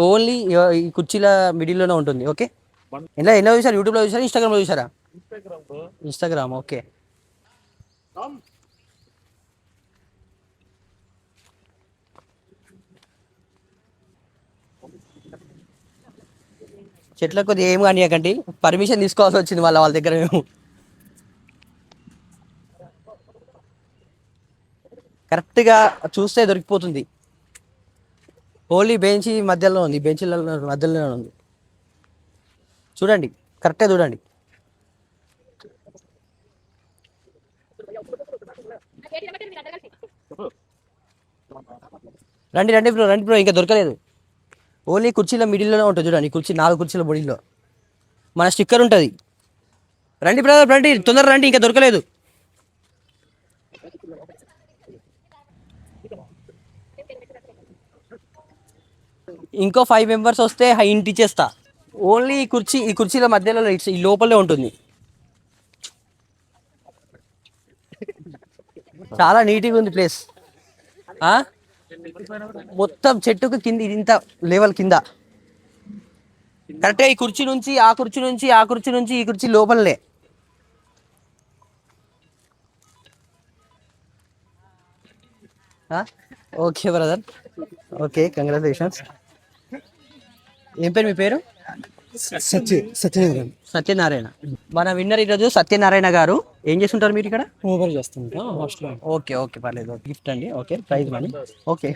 Only ఈ కుర్చీల మిడిల్లోనే ఉంటుంది. ఓకే, ఎలా చూసారు? యూట్యూబ్లో చూసారా, ఇన్స్టాగ్రామ్లో చూసారా? ఇన్స్టాగ్రామ్. ఓకే. చెట్ల కొద్దిగా ఏం కానియకండి, పర్మిషన్ తీసుకోవాల్సి వచ్చింది వాళ్ళ దగ్గర మేము. కరెక్ట్గా చూస్తే దొరికిపోతుంది. ఓన్లీ బెంచ్ మధ్యలో ఉంది, బెంచ్ల మధ్యలోనే ఉంది. చూడండి, కరెక్ట్గా చూడండి. రండి రండి బ్రో, రండి బ్రో, ఇంకా దొరకలేదు. ఓన్లీ కుర్చీల మిడిల్లోనే ఉంటుంది చూడండి. కుర్చీ 4 కుర్చీల మిడిల్లో మన స్టిక్కర్ ఉంటుంది. రండి బ్రదర్, రండి తొందర రండి, ఇంకా దొరకలేదు. ఇంకో 5 మెంబర్స్ వస్తే ఇంటి ఇచ్చేస్తా. ఓన్లీ ఈ కుర్చీల మధ్యలో ఈ లోపలే ఉంటుంది. చాలా నీట్గా ఉంది ప్లేస్. మొత్తం చెట్టుకు కింద, ఇంత లెవెల్ కింద కరెక్ట్గా ఈ కుర్చీ నుంచి ఆ కుర్చీ నుంచి ఆ కుర్చీ నుంచి ఈ కుర్చీ లోపలనే. Okay brother, okay, congratulations. ఏం పేరు మీ పేరు? సత్యనారాయణ. సత్యనారాయణ. మన విన్నర్ ఈరోజు సత్యనారాయణ గారు. ఏం చేస్తుంటారు మీరు ఇక్కడ? మొబైల్ చేస్తుంటా హాస్టల్. ఓకే ఓకే, పర్లేదు. గిఫ్ట్ అండి. Okay, prize money. ఓకే,